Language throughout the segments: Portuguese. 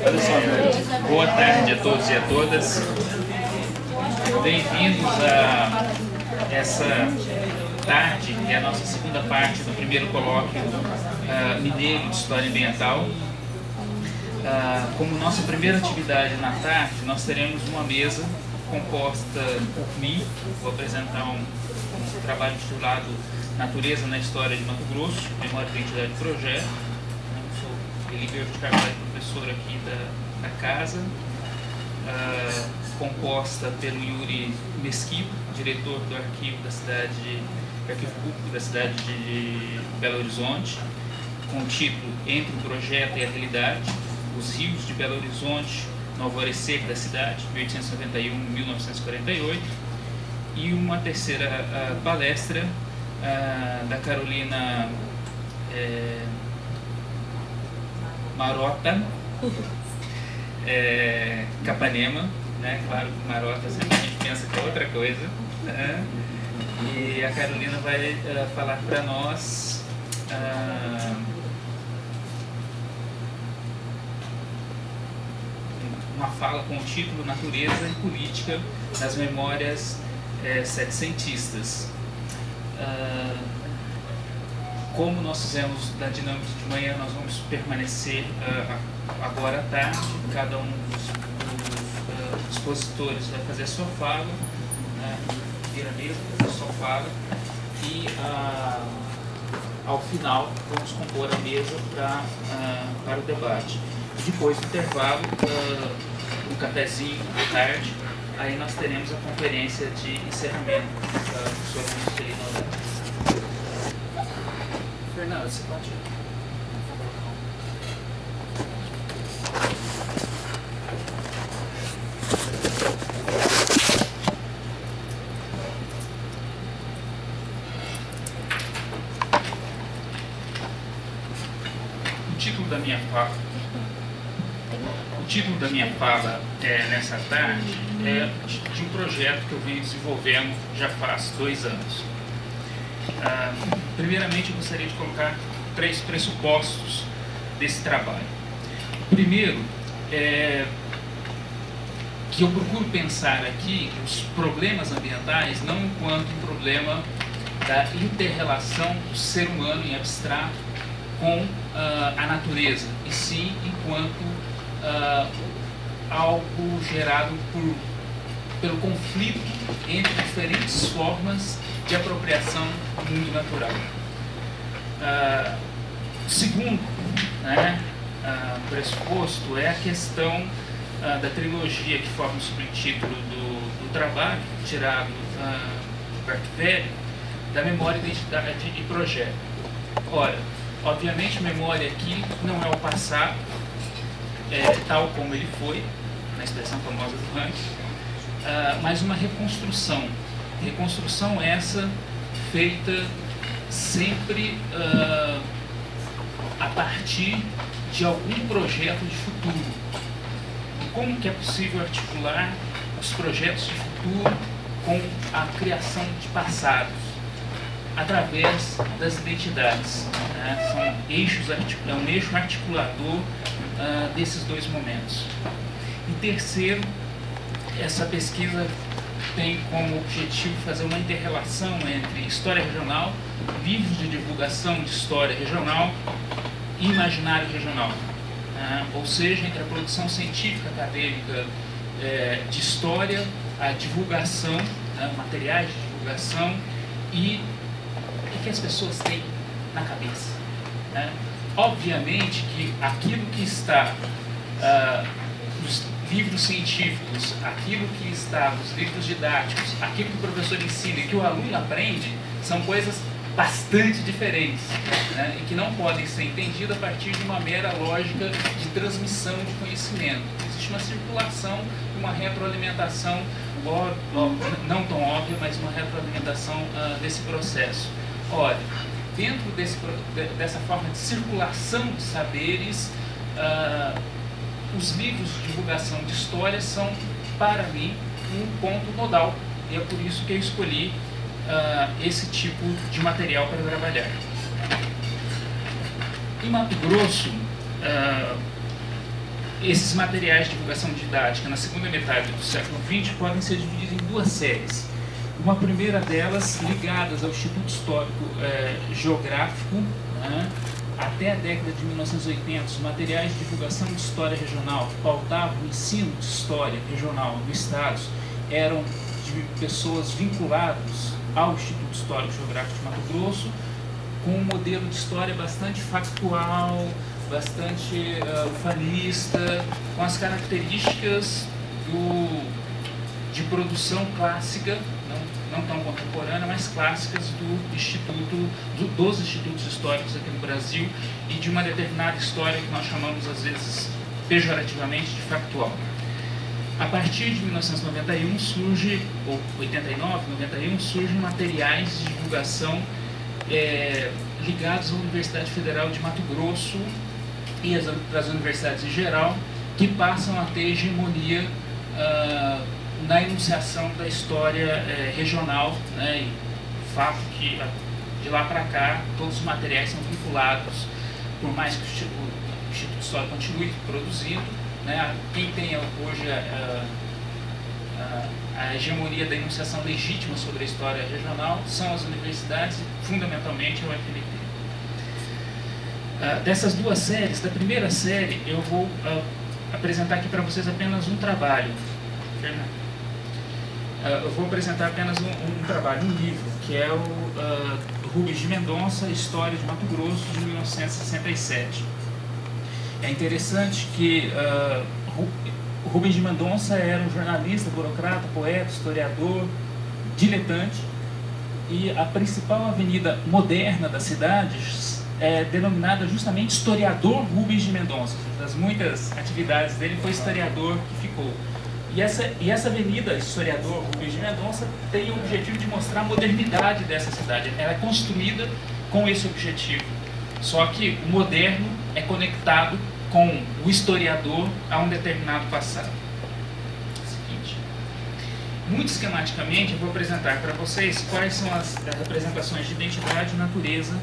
Olha só, boa tarde a todos e a todas. Bem-vindos a essa tarde, que é a nossa segunda parte do primeiro colóquio mineiro de História Ambiental. Como nossa primeira atividade na tarde, nós teremos uma mesa composta por mim. Vou apresentar um trabalho titulado Natureza na História de Mato Grosso, Memória, Identidade e Projeto. Eu sou Eliberto de Carvalho, professor aqui da casa, composta pelo Yuri Mesquita, diretor do arquivo público da cidade de Belo Horizonte, com o título Entre o Projeto e a Realidade, os rios de Belo Horizonte no alvorecer da cidade, 1891-1948, e uma terceira palestra da Carolina Marota Capanema, né? Claro que Marota sempre a gente pensa que é outra coisa, né? E a Carolina vai falar para nós uma fala com o título Natureza e Política nas Memórias Setecentistas. Como nós fizemos da dinâmica de manhã, nós vamos permanecer agora à tarde. Cada um dos expositores vai fazer a sua fala, vira mesmo, fazer a sua fala, e ao final vamos compor a mesa para o debate. Depois do intervalo, um cafezinho à tarde, aí nós teremos a conferência de encerramento do professor Juscelino Aurélio. Fernando, você pode ir. O título da minha fala nessa tarde é de um projeto que eu venho desenvolvendo já faz 2 anos. Primeiramente, eu gostaria de colocar 3 pressupostos desse trabalho. O primeiro é que eu procuro pensar aqui os problemas ambientais não enquanto um problema da inter-relação do ser humano em abstrato com a natureza, e sim enquanto algo gerado pelo conflito entre diferentes formas de apropriação do mundo natural. Segundo pressuposto é a questão da trilogia que forma o subtítulo do trabalho, tirado do arquivério, da memória, identidade e projeto. Ora, obviamente, memória aqui não é o passado, tal como ele foi, na expressão famosa do Rank, mas uma reconstrução. Reconstrução essa feita sempre a partir de algum projeto de futuro. Como que é possível articular os projetos de futuro com a criação de passados? Através das identidades, né? São eixos, é um eixo articulador desses 2 momentos. E terceiro, essa pesquisa tem como objetivo fazer uma inter-relação entre história regional, livros de divulgação de história regional e imaginário regional, ou seja, entre a produção científica acadêmica de história, a divulgação, materiais de divulgação e o que as pessoas têm na cabeça, né? Obviamente que aquilo que está nos livros científicos, aquilo que está nos livros didáticos, aquilo que o professor ensina e que o aluno aprende, são coisas bastante diferentes, né? E que não podem ser entendidas a partir de uma mera lógica de transmissão de conhecimento. Existe uma circulação, uma retroalimentação, não tão óbvia, mas uma retroalimentação desse processo. Ora, dentro dessa forma de circulação de saberes, os livros de divulgação de história são, para mim, um ponto nodal. E é por isso que eu escolhi esse tipo de material para trabalhar. Em Mato Grosso, esses materiais de divulgação didática na segunda metade do século XX podem ser divididos em duas séries. Uma primeira delas ligadas ao Instituto Histórico Geográfico, né? Até a década de 1980, os materiais de divulgação de história regional que pautavam o ensino de história regional no estado eram de pessoas vinculadas ao Instituto Histórico Geográfico de Mato Grosso, com um modelo de história bastante factual, bastante ufanista, com as características de produção clássica, não tão contemporânea, mas clássicas dos institutos históricos aqui no Brasil e de uma determinada história que nós chamamos, às vezes, pejorativamente, de factual. A partir de 1991 surge, ou 89, 91, surgem materiais de divulgação ligados à Universidade Federal de Mato Grosso e às universidades em geral, que passam a ter hegemonia na enunciação da história regional, né, e o fato que de lá para cá todos os materiais são vinculados, por mais que o Instituto Histórico continue produzindo, né, quem tem hoje a hegemonia da enunciação legítima sobre a história regional são as universidades e fundamentalmente a UFMT. Dessas duas séries, da primeira série eu vou apresentar aqui para vocês apenas um trabalho. Eu vou apresentar apenas um trabalho, um livro, que é o Rubens de Mendonça, História de Mato Grosso, de 1967. É interessante que o Rubens de Mendonça era um jornalista, burocrata, poeta, historiador, diletante, e a principal avenida moderna da cidade é denominada justamente Historiador Rubens de Mendonça. Das muitas atividades dele, foi historiador que ficou. E essa avenida Historiador Rubens de Mendonça tem o objetivo de mostrar a modernidade dessa cidade. Ela é construída com esse objetivo. Só que o moderno é conectado com o historiador a um determinado passado. Seguinte. Muito esquematicamente, eu vou apresentar para vocês quais são as representações de identidade e natureza,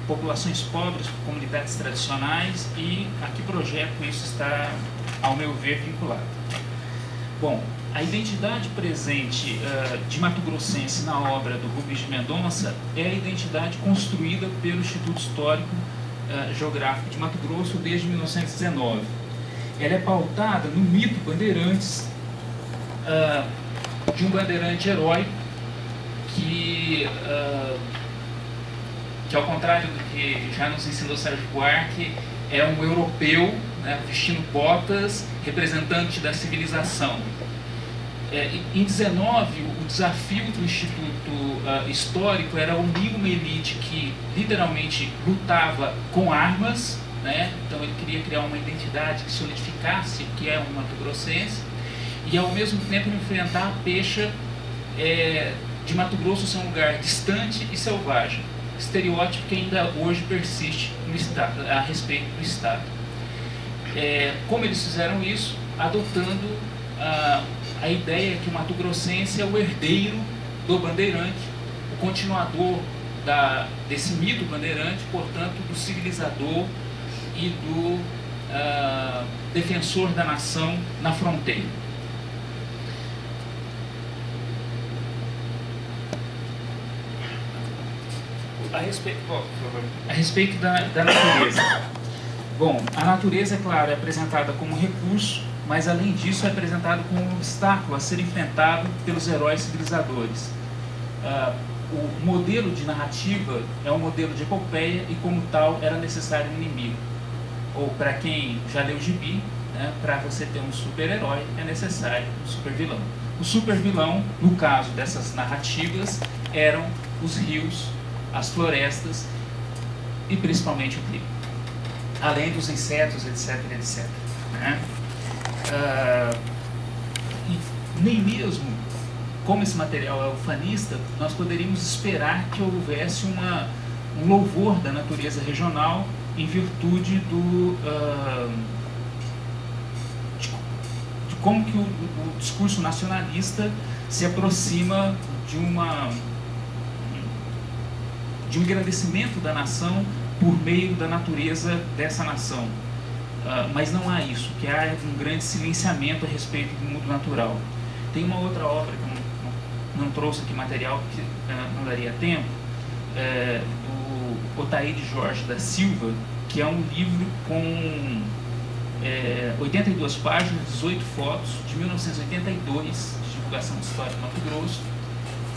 populações pobres, comunidades tradicionais e a que projeto isso está, ao meu ver, vinculado. Bom, a identidade presente de mato-grossense na obra do Rubens de Mendonça é a identidade construída pelo Instituto Histórico Geográfico de Mato Grosso desde 1919. Ela é pautada no mito Bandeirantes, de um bandeirante heróico que ao contrário do que já nos ensinou Sérgio Buarque, é um europeu, né, vestindo botas, representante da civilização. Em 19, o desafio do Instituto Histórico era unir uma elite que literalmente lutava com armas, né? Então ele queria criar uma identidade que solidificasse o que é um mato-grossense, e ao mesmo tempo enfrentar a pecha de Mato Grosso ser um lugar distante e selvagem, estereótipo que ainda hoje persiste no estado, a respeito do Estado. Como eles fizeram isso? Adotando a ideia que o mato-grossense é o herdeiro do bandeirante, o continuador desse mito bandeirante, portanto, do civilizador e do defensor da nação na fronteira. A respeito da natureza. Bom, a natureza, é claro, é apresentada como recurso, mas além disso é apresentada como um obstáculo a ser enfrentado pelos heróis civilizadores. O modelo de narrativa é um modelo de epopeia e, como tal, era necessário um inimigo. Ou, para quem já leu Gibi, né, para você ter um super-herói é necessário um super-vilão. O super-vilão, no caso dessas narrativas, eram os rios, as florestas e principalmente o clima, além dos insetos, etc, etc. Né? E nem mesmo, como esse material é ufanista, nós poderíamos esperar que houvesse um louvor da natureza regional em virtude de como que o discurso nacionalista se aproxima de um engrandecimento da nação por meio da natureza dessa nação. Mas não há isso, que há um grande silenciamento a respeito do mundo natural. Tem uma outra obra que eu não trouxe aqui material, porque não daria tempo, do Otaíde Jorge da Silva, que é um livro com 82 páginas, 18 fotos, de 1982, de divulgação de história do Mato Grosso,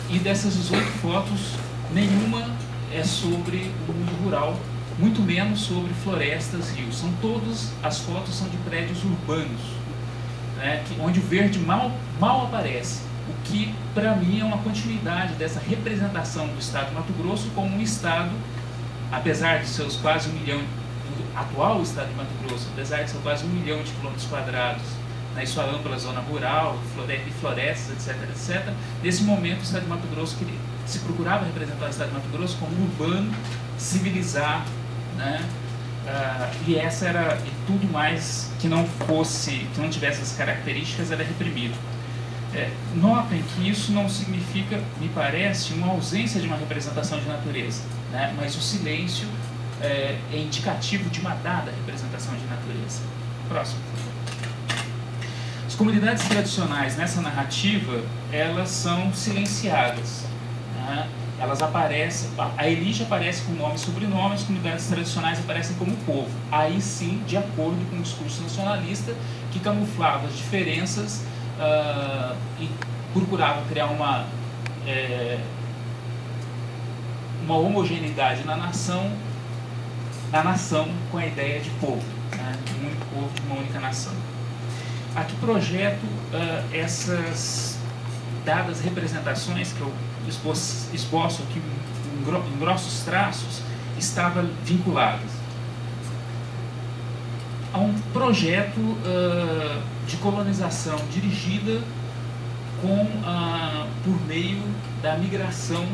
e dessas 18 fotos, nenhuma é sobre o mundo rural, muito menos sobre florestas, rios. As fotos são de prédios urbanos, né, onde o verde mal aparece, o que para mim é uma continuidade dessa representação do estado de Mato Grosso como um estado, apesar de seus quase 1 milhão, do atual estado de Mato Grosso, apesar de ser quase 1 milhão de quilômetros quadrados, na sua ampla zona rural, florestas, etc. Nesse momento o estado de Mato Grosso se procurava representar o estado de Mato Grosso como urbano, civilizado, né? E essa era, e tudo mais que não tivesse essas características era reprimido. Notem que isso não significa, me parece, uma ausência de uma representação de natureza, né? Mas o silêncio é indicativo de uma dada representação de natureza. Próximo, por favor. As comunidades tradicionais nessa narrativa, elas são silenciadas, né? Elas aparecem, a elite aparece com nome e sobrenome, as comunidades tradicionais aparecem como povo. Aí sim, de acordo com o discurso nacionalista, que camuflava as diferenças e procurava criar uma homogeneidade na nação com a ideia de povo, né? De um único povo, de uma única nação. Aqui projeto essas dadas representações que eu esboço aqui em grossos traços, estavam vinculadas a um projeto de colonização dirigida por meio da migração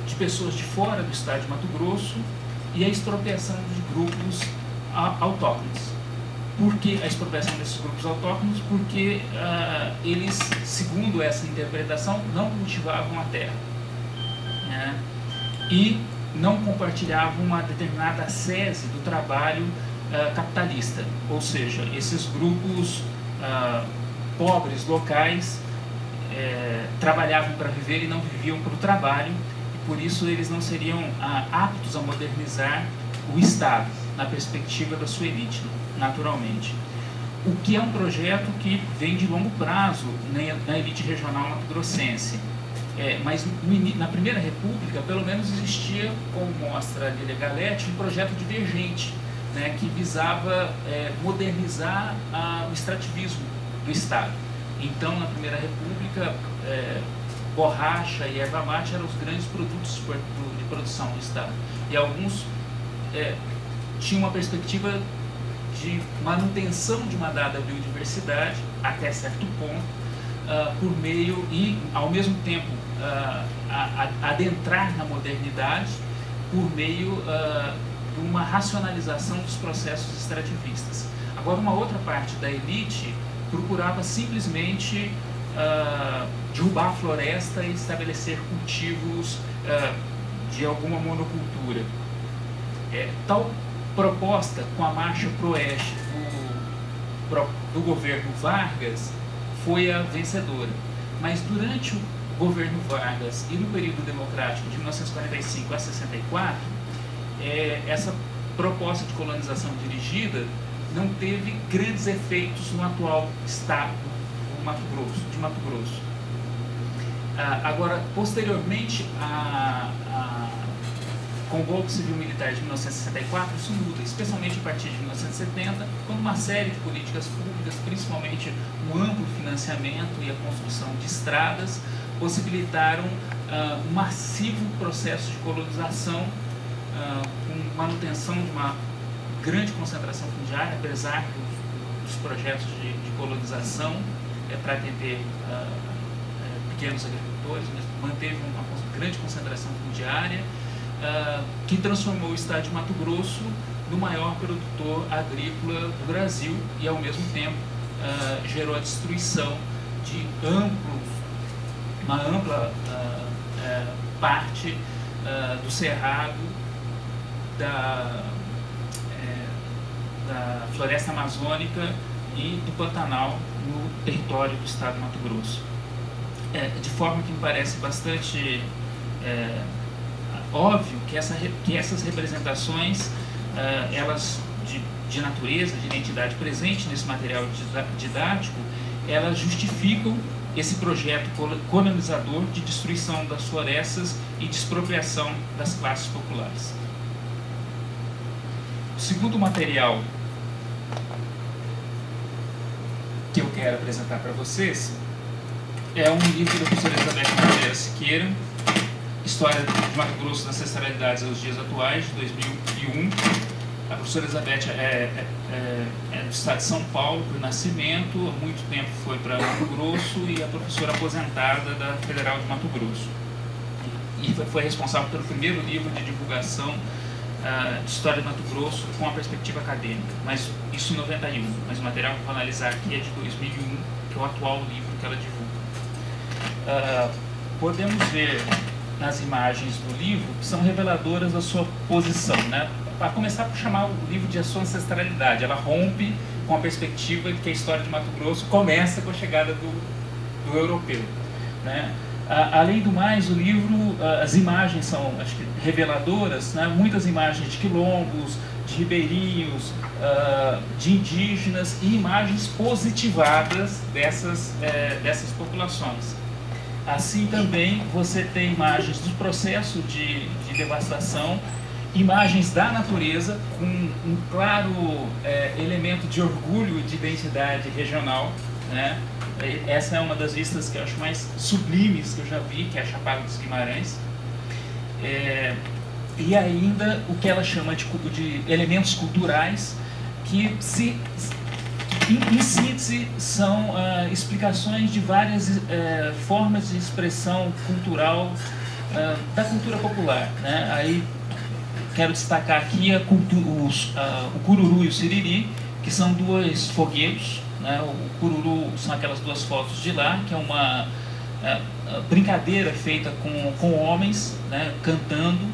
de pessoas de fora do estado de Mato Grosso e a expropriação de grupos autóctones. Por que a expropriação desses grupos autóctonos? Porque eles, segundo essa interpretação, não cultivavam a terra, né? E não compartilhavam uma determinada sese do trabalho capitalista. Ou seja, esses grupos pobres locais trabalhavam para viver e não viviam para o trabalho, e por isso eles não seriam aptos a modernizar o Estado na perspectiva da sua elite, naturalmente. O que é um projeto que vem de longo prazo na elite regional mato-grossense. Mas na Primeira República, pelo menos existia, como mostra a Lília Galletti, um projeto divergente, né, que visava modernizar o extrativismo do Estado. Então, na Primeira República, borracha e erva mate eram os grandes produtos de produção do Estado. E alguns tinham uma perspectiva de manutenção de uma dada biodiversidade até certo ponto, por meio e, ao mesmo tempo, adentrar na modernidade por meio de uma racionalização dos processos extrativistas. Agora, uma outra parte da elite procurava simplesmente derrubar a floresta e estabelecer cultivos de alguma monocultura. Tal proposta, com a marcha pro-oeste do governo Vargas, foi a vencedora. Mas durante o governo Vargas e no período democrático de 1945 a 64, essa proposta de colonização dirigida não teve grandes efeitos no atual estado de Mato Grosso. Agora, posteriormente, com o golpe civil-militar de 1964, isso muda, especialmente a partir de 1970, quando uma série de políticas públicas, principalmente um amplo financiamento e a construção de estradas, possibilitaram um massivo processo de colonização, com manutenção de uma grande concentração fundiária, apesar dos projetos de colonização para atender pequenos agricultores, mas manteve uma grande concentração fundiária, que transformou o estado de Mato Grosso no maior produtor agrícola do Brasil e, ao mesmo tempo, gerou a destruição de uma ampla parte do cerrado da floresta amazônica e do Pantanal no território do estado de Mato Grosso. De forma que me parece bastante óbvio que essas representações, elas de natureza, de identidade presente nesse material didático, elas justificam esse projeto colonizador de destruição das florestas e de expropriação das classes populares. O segundo material que eu quero apresentar para vocês é um livro da professora Elizabeth Madeira Siqueira, História de Mato Grosso das Ancestralidades aos Dias Atuais, de 2001. A professora Elizabeth é do estado de São Paulo, por nascimento, há muito tempo foi para Mato Grosso e é professora aposentada da Federal de Mato Grosso. E foi responsável pelo primeiro livro de divulgação de História de Mato Grosso com a perspectiva acadêmica, mas isso em 91. Mas o material que eu vou analisar aqui é de 2001, que é o atual livro que ela divulga. Podemos ver nas imagens do livro que são reveladoras da sua posição, né? Para começar por chamar o livro de a sua ancestralidade, ela rompe com a perspectiva de que a história de Mato Grosso começa com a chegada do europeu, né? Além do mais, o livro, as imagens são, acho que, reveladoras, né? Muitas imagens de quilombos, de ribeirinhos, de indígenas e imagens positivadas dessas populações. Assim também você tem imagens do processo de devastação, imagens da natureza com um claro elemento de orgulho e de identidade regional, né? Essa é uma das vistas que eu acho mais sublimes que eu já vi, que é a Chapada dos Guimarães. E ainda o que ela chama de elementos culturais, que em síntese são explicações de várias formas de expressão cultural da cultura popular, né? Aí quero destacar aqui o cururu e o siriri, que são dois fogueiros, né? O cururu são aquelas duas fotos de lá, que é uma brincadeira feita com homens, né, cantando,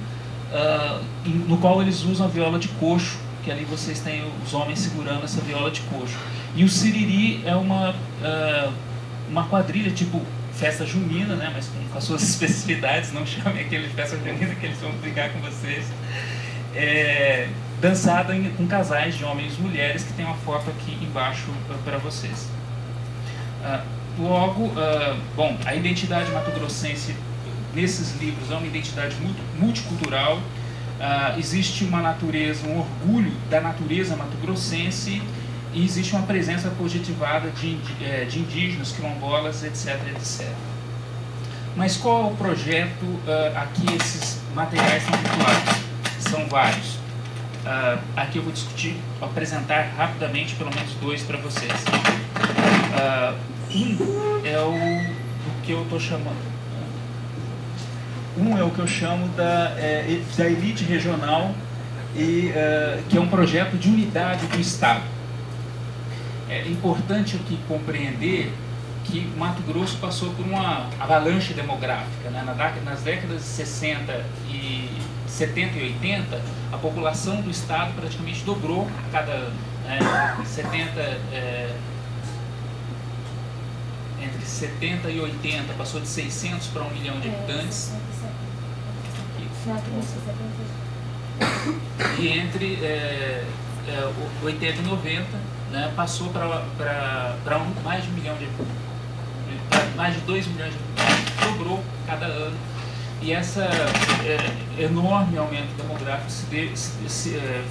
no qual eles usam a viola de coxo, que ali vocês têm os homens segurando essa viola de coxo. E o siriri é uma quadrilha, tipo festa junina, né, mas com as suas especificidades, não chamem aquele de festa junina que eles vão brigar com vocês. Dançada com casais de homens e mulheres, que tem uma foto aqui embaixo para vocês. Logo, bom, a identidade mato-grossense nesses livros é uma identidade muito multicultural. Existe uma natureza, um orgulho da natureza mato-grossense, e existe uma presença positivada de indígenas, quilombolas, etc, etc. Mas qual é o projeto a que esses materiais são vinculados? São vários. Aqui eu vou apresentar rapidamente pelo menos dois para vocês. Um é o que eu estou chamando. Um é o que eu chamo da elite regional, que é um projeto de unidade do Estado. É importante aqui compreender que Mato Grosso passou por uma avalanche demográfica, né? Nas décadas de 70 e 80, a população do Estado praticamente dobrou a cada ano. Entre 70 e 80 passou de 600 para 1 milhão de habitantes. E entre 80 e 90, né, passou para mais de 1 milhão de habitantes, mais de 2 milhões de habitantes, dobrou cada ano. E esse enorme aumento demográfico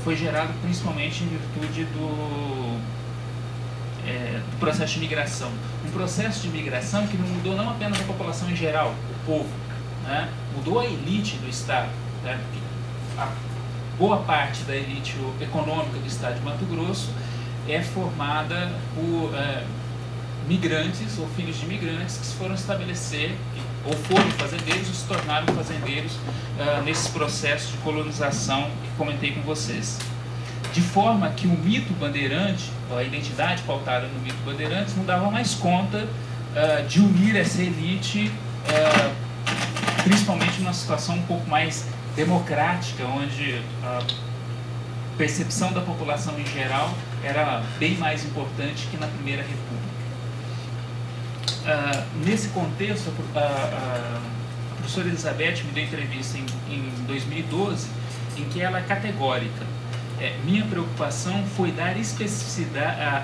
foi gerado principalmente em virtude do processo de migração. Um processo de migração que não mudou não apenas a população em geral, o povo, né? Mudou a elite do Estado, né? A boa parte da elite econômica do Estado de Mato Grosso é formada por migrantes ou filhos de migrantes que se foram estabelecer ou foram fazendeiros ou se tornaram fazendeiros nesses processos de colonização que comentei com vocês. De forma que o mito bandeirante, a identidade pautada no mito bandeirante, não dava mais conta de unir essa elite, principalmente numa situação um pouco mais democrática, onde percepção da população em geral era bem mais importante que na Primeira República. Nesse contexto, a professora Elizabeth me deu entrevista em 2012, em que ela é categórica. Minha preocupação foi dar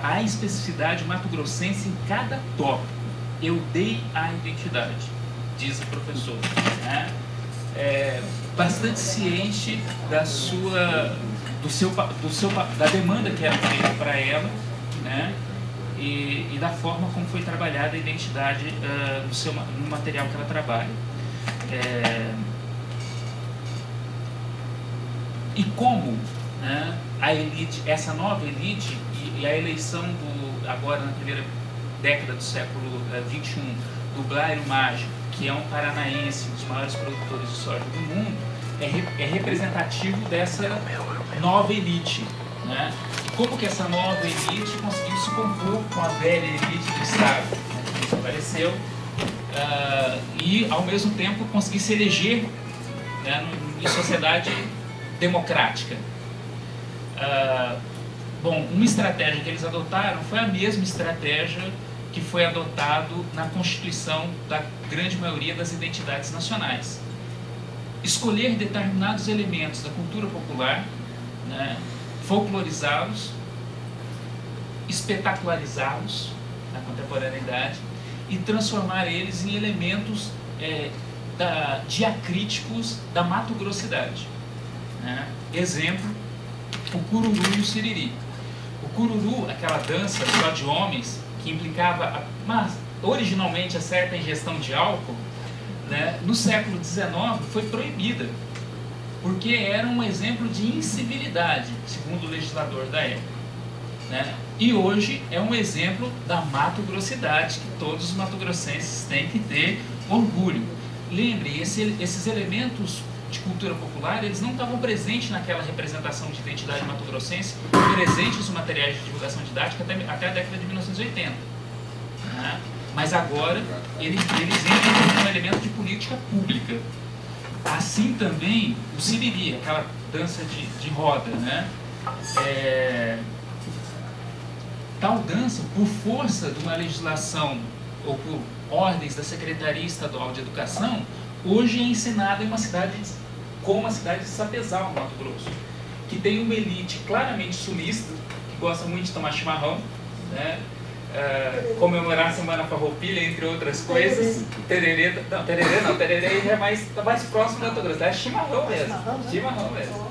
a especificidade mato-grossense em cada tópico. Eu dei a identidade, diz a professora. Né? Bastante ciente da demanda que era feita para ela, né? E da forma como foi trabalhada a identidade no material que ela trabalha. E como, né, a elite, essa nova elite e a eleição agora na primeira década do século XXI do Blairo Mágico, que é um paranaense, um dos maiores produtores de soja do mundo, é representativo dessa nova elite, né? Como que essa nova elite conseguiu se compor com a velha elite do Estado, né, que desapareceu, e ao mesmo tempo conseguir se eleger, né, em sociedade democrática. Bom, uma estratégia que eles adotaram foi a mesma estratégia que foi adotado na constituição da grande maioria das identidades nacionais. Escolher determinados elementos da cultura popular, né, folclorizá-los, espetacularizá-los na contemporaneidade e transformar eles em elementos diacríticos da mato-grossidade. Né? Exemplo, o cururu e o siriri. O cururu, aquela dança só de homens, que implicava originalmente a certa ingestão de álcool, né, no século XIX foi proibida, porque era um exemplo de incivilidade, segundo o legislador da época. Né? E hoje é um exemplo da mato-grossidade, que todos os mato-grossenses têm que ter orgulho. Lembre, esses elementos de cultura popular, eles não estavam presentes naquela representação de identidade mato-grossense, presentes nos materiais de divulgação didática até a década de 1980. Né? Mas agora eles entram como um elemento de política pública. Assim também o siriri, aquela dança de roda, né? Tal dança, por força de uma legislação ou por ordens da Secretaria Estadual de Educação, hoje é ensinada em uma cidade como a cidade de Sapezal, no Mato Grosso, que tem uma elite claramente sulista, que gosta muito de tomar chimarrão, né? Comemorar a Semana Farroupilha, entre outras coisas. Tererê já está mais próximo do Mato Grosso, é chimarrão mesmo. Chimarrão mesmo.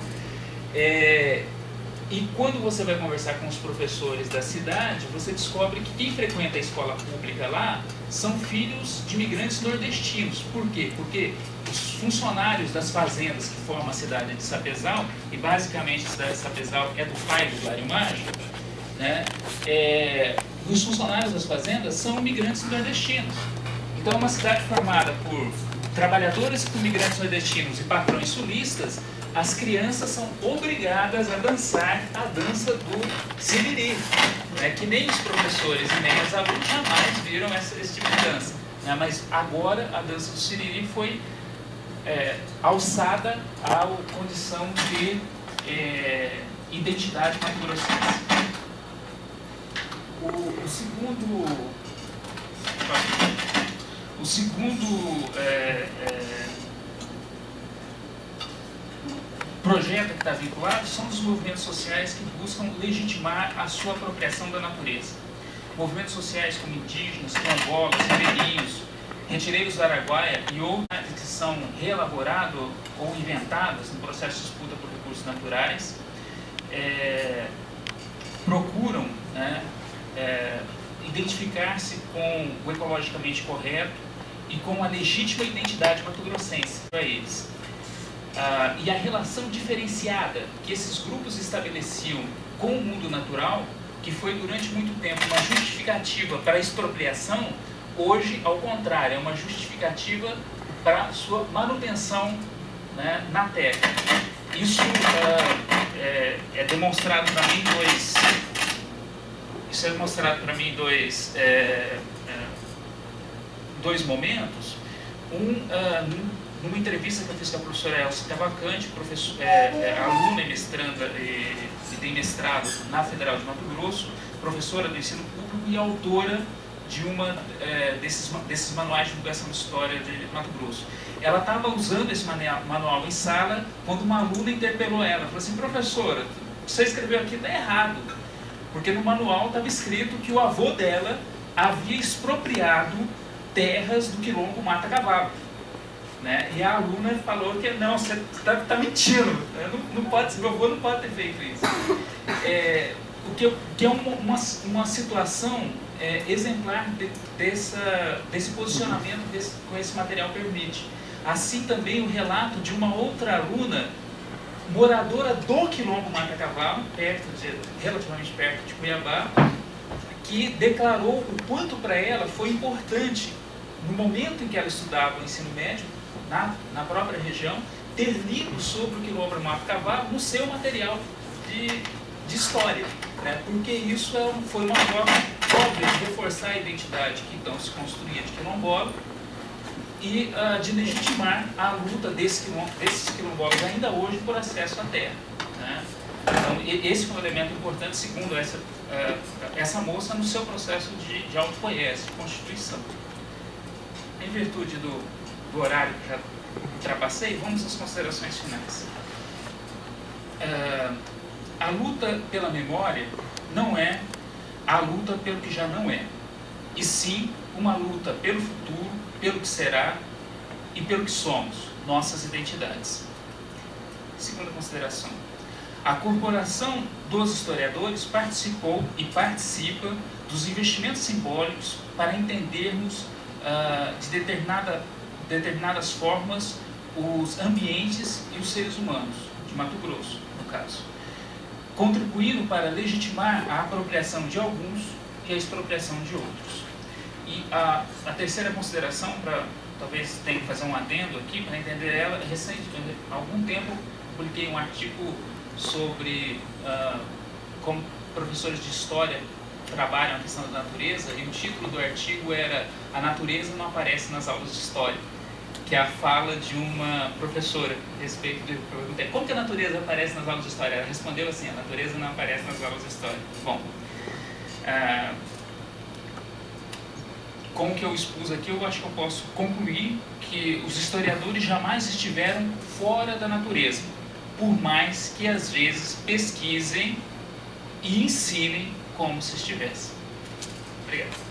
E quando você vai conversar com os professores da cidade, você descobre que quem frequenta a escola pública lá são filhos de imigrantes nordestinos. Por quê? Porque os funcionários das fazendas que formam a cidade de Sapezal, e basicamente a cidade de Sapezal é do pai do Blairo Mágico, né? Os funcionários das fazendas são imigrantes nordestinos. Então é uma cidade formada por trabalhadores com imigrantes nordestinos e patrões sulistas. As crianças são obrigadas a dançar a dança do siriri, né? Que nem os professores e nem os alunos jamais viram esse tipo de dança, né? Mas agora a dança do siriri foi alçada à condição de identidade mato-grossense. O segundo projeto que está vinculado são os movimentos sociais que buscam legitimar a sua apropriação da natureza. Movimentos sociais como indígenas, quilombolas, ribeirinhos, retireiros do Araguaia e outras que são reelaboradas ou inventadas no processo de disputa por recursos naturais, procuram, né, identificar-se com o ecologicamente correto e com a legítima identidade mato-grossense para eles. E a relação diferenciada que esses grupos estabeleciam com o mundo natural, que foi durante muito tempo uma justificativa para a expropriação, hoje, ao contrário, é uma justificativa para a sua manutenção, né, na terra. Isso é demonstrado para mim dois momentos. numa entrevista que eu fiz com a professora Elsa Cavalcante, aluna e mestranda e tem mestrado na Federal de Mato Grosso, professora do ensino público e autora de desses manuais de divulgação de história de Mato Grosso. Ela estava usando esse manual em sala quando uma aluna interpelou ela, falou assim: professora, você escreveu aqui, está errado, porque no manual estava escrito que o avô dela havia expropriado terras do quilombo Mata Cavalo, né? E a aluna falou que não, você está mentindo, não pode, meu avô não pode ter feito isso. O que é uma situação exemplar desse posicionamento com esse material permite. Assim também o relato de uma outra aluna, moradora do quilombo Mata Cavalo, relativamente perto de Cuiabá, que declarou o quanto para ela foi importante, no momento em que ela estudava o ensino médio, na própria região, ter lido sobre o quilombo Mata Cavalo no seu material de história, né? Porque isso foi uma forma óbvia de reforçar a identidade que então se construía de quilombola e de legitimar a luta desses quilombolas ainda hoje por acesso à terra, né? Então, esse foi um elemento importante, segundo essa moça, no seu processo de autopoiese, de constituição. Em virtude do horário que já ultrapassei, vamos às considerações finais. A luta pela memória não é a luta pelo que já não é, e sim uma luta pelo futuro, pelo que será e pelo que somos, nossas identidades. Segunda consideração. A Corporação dos Historiadores participou e participa dos investimentos simbólicos para entendermos de determinadas formas os ambientes e os seres humanos, de Mato Grosso, no caso, contribuindo para legitimar a apropriação de alguns e a expropriação de outros. E a terceira consideração, talvez tenha que fazer um adendo aqui para entender ela, há algum tempo publiquei um artigo sobre como professores de história trabalham a questão da natureza, e o título do artigo era "A natureza não aparece nas aulas de história", que é a fala de uma professora a respeito do... Eu perguntei: como que a natureza aparece nas aulas de história? Ela respondeu assim: a natureza não aparece nas aulas de história. Bom, com o que eu expus aqui, eu acho que eu posso concluir que os historiadores jamais estiveram fora da natureza, por mais que às vezes pesquisem e ensinem como se estivessem. Obrigado.